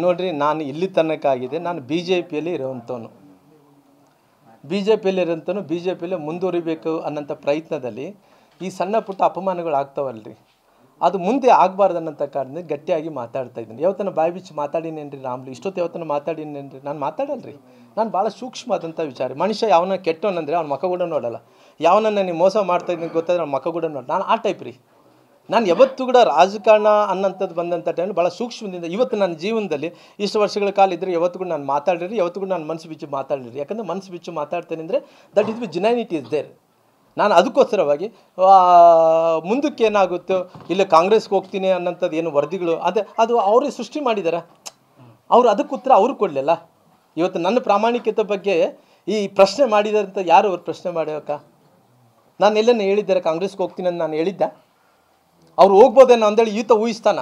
ನೋಡ್ರಿ, ನಾನು ಇಲ್ಲಿ ತನಕ ಆಗಿದೆ, ನಾನು ಬಿ ಜೆ ಪಿಯಲ್ಲಿ ಇರೋವಂಥವನು, ಬಿ ಜೆ ಪಿಯಲ್ಲೇ ಮುಂದುವರಿಬೇಕು ಅನ್ನೋಂಥ ಪ್ರಯತ್ನದಲ್ಲಿ ಈ ಸಣ್ಣ ಪುಟ್ಟ ಅಪಮಾನಗಳು ಆಗ್ತಾವಲ್ರಿ, ಅದು ಮುಂದೆ ಆಗಬಾರ್ದು ಅನ್ನೋಂಥ ಕಾರಣದಿಂದ ಗಟ್ಟಿಯಾಗಿ ಮಾತಾಡ್ತಾ ಇದ್ದೀನಿ. ಯಾವತ್ತನ ಬಾಯಿ ಬಿಚ್ಚಿ ಮಾತಾಡಿನೇನ್ರಿ ರಾಮ್ಲಿ? ಇಷ್ಟೊತ್ತು ಯಾವತ್ತನ ಮಾತಾಡಿನೇನ್ರಿ? ನಾನು ಮಾತಾಡಲ್ರಿ. ನಾನು ಭಾಳ ಸೂಕ್ಷ್ಮವಾದಂಥ ವಿಚಾರ. ಮನುಷ್ಯ ಯಾವನ ಕೆಟ್ಟವನಂದರೆ ಅವ್ನ ಮುಖ ಕೂಡ ನೋಡಲ್ಲ. ಯಾವನನ್ನ ನೀವು ಮೋಸ ಮಾಡ್ತಾಯಿದ್ದೀನಿ ಗೊತ್ತಾದ್ರೆ ಅವ್ನ ಮುಖ ಕೂಡ ನೋಡಿ. ನಾನು ಆ ಟೈಪ್ ರೀ. ನಾನು ಯಾವತ್ತೂ ಕೂಡ ರಾಜಕಾರಣ ಅನ್ನೋಂಥದ್ದು ಬಂದಂಥ ಟೈಮಲ್ಲಿ ಭಾಳ ಸೂಕ್ಷ್ಮದಿಂದ ಇವತ್ತು ನನ್ನ ಜೀವನದಲ್ಲಿ ಇಷ್ಟು ವರ್ಷಗಳ ಕಾಲ ಇದ್ದರೆ ಯಾವತ್ತೂ ಕೂಡ ನಾನು ಮಾತಾಡಿರಿ, ಯಾವತ್ತೂ ಕೂಡ ನಾನು ಮನಸ್ಸು ಬಿಚ್ಚು ಮಾತಾಡಿರಿ. ಯಾಕಂದರೆ ಮನಸ್ಸು ಬಿಚ್ಚು ಮಾತಾಡ್ತೇನೆ ಅಂದರೆ that is we genuinity is there. ನಾನು ಅದಕ್ಕೋಸ್ಕರವಾಗಿ ಮುಂದಕ್ಕೆ ಏನಾಗುತ್ತೋ ಇಲ್ಲ ಕಾಂಗ್ರೆಸ್ಗೆ ಹೋಗ್ತೀನಿ ಅನ್ನೋಂಥದ್ದು ಏನು ವರದಿಗಳು ಅದು ಅವರೇ ಸೃಷ್ಟಿ ಮಾಡಿದ್ದಾರೆ. ಅವರು ಅದಕ್ಕೆ ಉತ್ತರ ಅವ್ರು ಕೊಡಲಿಲ್ಲ. ಇವತ್ತು ನನ್ನ ಪ್ರಾಮಾಣಿಕತೆ ಬಗ್ಗೆ ಈ ಪ್ರಶ್ನೆ ಮಾಡಿದ್ದಾರೆ ಅಂತ ಯಾರು ಅವ್ರು ಪ್ರಶ್ನೆ ಮಾಡ್ಯಾಕ? ನಾನು ಎಲ್ಲೇನು ಹೇಳಿದ್ದಾರೆ ಕಾಂಗ್ರೆಸ್ಗೆ ಹೋಗ್ತೀನಿ ಅಂತ ನಾನು ಹೇಳಿದ್ದೆ? ಅವ್ರು ಹೋಗ್ಬೋದೇನೋ ಅಂದೇಳಿ ಈತ ಊಹಿಸ್ತಾನ.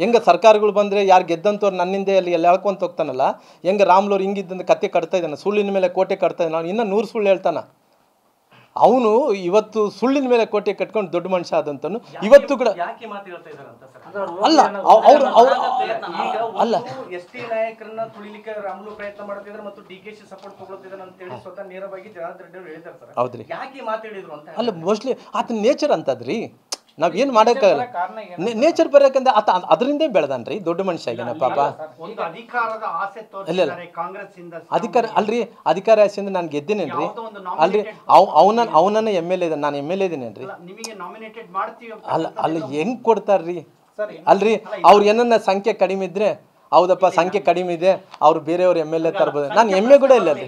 ಹೆಂಗೆ ಸರ್ಕಾರಗಳು ಬಂದರೆ ಯಾರು ಗೆದ್ದಂಥವ್ರು ನನ್ನಿಂದೆ ಅಲ್ಲಿ ಎಲ್ಲ ಹೇಳ್ಕೊಂತ ಹೋಗ್ತಾನಲ್ಲ, ಹೆಂಗೆ ರಾಮ್ಲವ್ರು ಹಿಂಗಿದ್ದಂತ ಕತೆ ಕಟ್ತಾ ಇದ್ದಾನೆ, ಸುಳ್ಳಿನ ಮೇಲೆ ಕೋಟೆ ಕಟ್ತಾ ಇದ್ದಾನೆ. ಅವ್ನು ಇನ್ನೂ 100 ಸುಳ್ಳು ಹೇಳ್ತಾನೆ. ಅವನು ಇವತ್ತು ಸುಳ್ಳಿನ ಮೇಲೆ ಕೋಟೆ ಕಟ್ಕೊಂಡು ದೊಡ್ಡ ಮನುಷ್ಯ ಆದಂತನು ಇವತ್ತು ಕೂಡ ಅಲ್ಲ ಅಲ್ಲ ಎಸ್ಟಿ ನಾಯಕರನ್ನ ತುಳಿಲಿಕ್ಕೆ ರಾಮುಲು ಪ್ರಯತ್ನ ಮಾಡ್ತಿದ್ದಾರೆ ಮತ್ತು ಡಿಕೆಶಿ ಸಪೋರ್ಟ್ ತಗೊಳ್ತಿದ್ದಾರೆ ಅಂತ ಹೇಳಿ ಸ್ವತಃ ನೇರವಾಗಿ ಜನಾರ್ದನ್ ರೆಡ್ಡಿ ಅವರು ಹೇಳಿದ್ದಾರೆ ಸರ್. ಹೌದ್ರಿ, ಯಾಕೆ ಮಾತಾಡಿದ್ರು ಅಂತ? ಅಲ್ಲ ಮೋಸ್ಟ್ಲಿ ಆತನ ನೇಚರ್ ಅಂತದ್ರಿ. ನಾವೇನು ಮಾಡೋಕ್ಕಾಗಲ್ಲ. ನೇಚರ್ ಬರೋಕಂದ್ರೆ ಆತ ಅದರಿಂದ ಬೆಳೆದಾನ್ರಿ, ದೊಡ್ಡ ಮನುಷ್ಯ ಆಗಿನ ಪಾಪ. ಅಧಿಕಾರದ ಆಸೆ ತೋರಿಸಿದ್ದಾರೆ ಕಾಂಗ್ರೆಸ್ ಇಂದ. ಅಧಿಕಾರ ಅಲ್ರಿ, ಅಧಿಕಾರ ಆಸೆಯಿಂದ ನಾನು ಗೆದ್ದೇನೇನ್ರಿ? ಅಲ್ರಿ, ಅವನನ್ನ ಎಮ್ ಎಲ್ ಎ ನಾನು ಎಮ್ ಎಲ್ ಎ ಇದ್ದೀನೇನ್ರಿ? ನಿಮಗೆ ನಾಮಿನೇಟೆಡ್ ಮಾಡ್ತೀವಿ ಅಲ್ಲ ಹೆಂಗ್ ಕೊಡ್ತಾರ್ರಿ? ಅಲ್ರಿ, ಅವ್ರು ಏನನ್ನ ಸಂಖ್ಯೆ ಕಡಿಮೆ ಇದ್ರೆ ಹೌದಪ್ಪ ಸಂಖ್ಯೆ ಕಡಿಮೆ ಇದೆ, ಅವ್ರು ಬೇರೆಯವ್ರು ಎಮ್ ಎಲ್ ಎ ತರ್ಬೋದು. ನಾನು ಎಮ್ ಎ ಕೂಡ ಇಲ್ಲ ಅಲ್ಲಿ.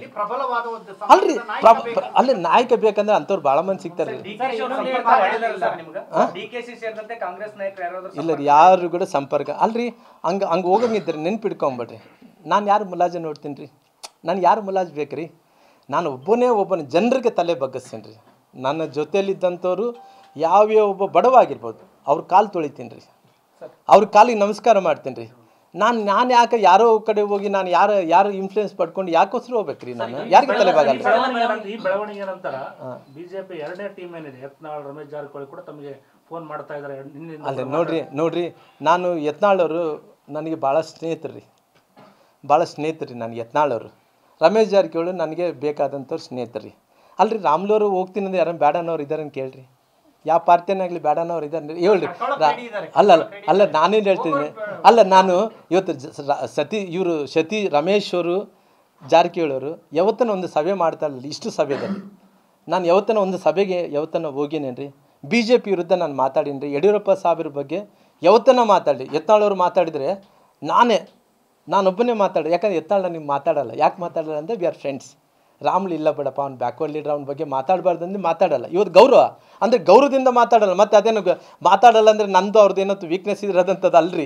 ಅಲ್ರಿ, ಅಲ್ಲಿ ನಾಯಕ ಬೇಕಂದ್ರೆ ಅಂಥವ್ರು ಭಾಳ ಮಂದಿ ಸಿಗ್ತಾರೆ. ಇಲ್ಲ ರೀ, ಯಾರು ಕೂಡ ಸಂಪರ್ಕ ಅಲ್ರಿ. ಹಂಗೆ ಹೋಗಂಗಿದ್ರೆ ನೆನ್ಪಿಡ್ಕೊಂಬಿಡ್ರಿ. ನಾನು ಯಾರು ಮುಲಾಜು ನೋಡ್ತೀನಿ ರೀ? ನನಗೆ ಯಾರು ಮುಲಾಜು ಬೇಕು ರೀ? ನಾನು ಒಬ್ಬನೇ ಜನರಿಗೆ ತಲೆ ಬಗ್ಗಿಸ್ತೀನಿ ರೀ. ನನ್ನ ಜೊತೆಯಲ್ಲಿದ್ದಂಥವ್ರು ಯಾವ್ಯಾವ ಒಬ್ಬ ಬಡವಾಗಿರ್ಬೋದು ಅವ್ರ ಕಾಲು ತೊಳಿತೀನಿ ರೀ, ಅವ್ರ ಕಾಲಿಗೆ ನಮಸ್ಕಾರ ಮಾಡ್ತೀನಿ ರೀ. ನಾನು ಯಾಕೆ ಯಾರೋ ಕಡೆ ಹೋಗಿ ನಾನು ಯಾರು ಇನ್ಫ್ಲೂಯೆನ್ಸ್ ಪಡ್ಕೊಂಡು ಯಾಕೋಸ್ಕರ ಹೋಗ್ಬೇಕ್ರಿ? ನಾನು ಯಾರಿಗೆ ತಲೆ ಬಾಗಲ್ಲ. ಈ ಬೆಳವಣಿಗೆ ನಂತರ ಬಿಜೆಪಿ ಎರಡನೇ ಟೀಮ್ ಏನಿದೆ, ಯತ್ನಾಳ್ ರಮೇಶ್ ಜಾರಕಿಹೊಳಿ ಕೂಡ ತಮಗೆ ಫೋನ್ ಮಾಡ್ತಾ ಇದ್ದಾರೆ. ಅಲ್ಲ ನೋಡ್ರಿ, ನಾನು ಯತ್ನಾಳವರು ನನಗೆ ಭಾಳ ಸ್ನೇಹಿತರು ರೀ, ನನಗೆ ಯತ್ನಾಳವರು. ರಮೇಶ್ ಜಾರಕಿಹೊಳಿ ನನಗೆ ಬೇಕಾದಂಥವ್ರು ಸ್ನೇಹಿತರು ರೀ. ಅಲ್ರಿ, ರಾಮ್ಲವರು ಹೋಗ್ತೀನಿ ಅಂದ್ರೆ ಯಾರು ಬೇಡ ಅನ್ನೋರು ಇದ್ದಾರೆ ಅಂತ ಕೇಳ್ರಿ. ಯಾವ ಪಾರ್ಟಿನಾಗಲಿ ಬೇಡ ಅನ್ನೋರು ಇದ್ದಾರೆ ಹೇಳ್ರಿ. ಅಲ್ಲ ನಾನೇನು ಹೇಳ್ತಿದ್ದೀನಿ, ಅಲ್ಲ ನಾನು ಇವತ್ತು ಸತಿ ರಮೇಶ್ ಅವರು ಜಾರಕಿಹೊಳಿ ಅವರು ಯಾವತ್ತನ ಒಂದು ಸಭೆ ಮಾಡ್ತಾರಲ್ಲ, ಇಷ್ಟು ಸಭೆದಲ್ಲಿ ನಾನು ಯಾವತ್ತನ ಒಂದು ಸಭೆಗೆ ಹೋಗಿನೇನ್ರಿ? ಬಿ ಜೆ ಪಿ ವಿರುದ್ಧ ನಾನು ಮಾತಾಡೀನಿ ರೀ. ಯಡಿಯೂರಪ್ಪ ಸಾಹೇಬ್ರ ಬಗ್ಗೆ ಯಾವತ್ತನ ಮಾತಾಡಿ. ಯತ್ನಾಳವ್ರು ಮಾತಾಡಿದರೆ ನಾನೊಬ್ಬನೇ ಮಾತಾಡಿ. ಯಾಕಂದ್ರೆ ಯತ್ನಾಳ್ ನನಗೆ ಮಾತಾಡಲ್ಲ. ಯಾಕೆ ಮಾತಾಡಲ್ಲ ಅಂದರೆ ವಿ ಆರ್ ಫ್ರೆಂಡ್ಸ್. ರಾಮ್ಲಿ ಇಲ್ಲ ಬಿಡಪ್ಪ, ಅವ್ನು ಬ್ಯಾಕ್ವರ್ಡ್ ಲೀಡ್ರ್, ಅವ್ನ ಬಗ್ಗೆ ಮಾತಾಡಬಾರ್ದು ಅಂದರೆ ಮಾತಾಡಲ್ಲ. ಇವತ್ತು ಗೌರವ ಅಂದರೆ ಗೌರವದಿಂದ ಮಾತಾಡಲ್ಲ. ಮತ್ತು ಅದೇನು ಮಾತಾಡಲ್ಲ ಅಂದರೆ ನಂದು ಅವ್ರದ್ದು ಏನಂತ ವೀಕ್ನೆಸ್ ಇರೋದಂಥದ್ದು ಅಲ್ರಿ.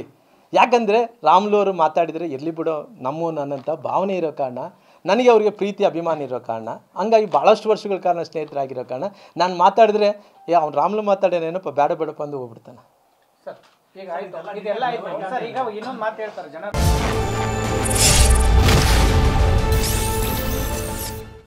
ಯಾಕಂದರೆ ರಾಮ್ಲವರು ಮಾತಾಡಿದರೆ ಇರಲಿ ಬಿಡೋ ನಮ್ಮವನು ಅನ್ನೋಂಥ ಭಾವನೆ ಇರೋ ಕಾರಣ, ನನಗೆ ಅವ್ರಿಗೆ ಪ್ರೀತಿ ಅಭಿಮಾನ ಇರೋ ಕಾರಣ, ಹಂಗಾಗಿ ಭಾಳಷ್ಟು ವರ್ಷಗಳ ಕಾರಣ ಸ್ನೇಹಿತರಾಗಿರೋ ಕಾರಣ ನಾನು ಮಾತಾಡಿದ್ರೆ ಅವ್ನು ರಾಮ್ಲು ಮಾತಾಡೇನೇನಪ್ಪ ಬೇಡಪ್ಪ ಅಂದು ಹೋಗ್ಬಿಡ್ತಾನೆ. ಸರ್ ಈಗ ಆಯ್ತು, ಇದೆಲ್ಲ ಆಯ್ತು ಸರ್. ಈಗ ಇನ್ನೊಂದು ಮಾತು ಹೇಳ್ತಾರೆ ಜನ.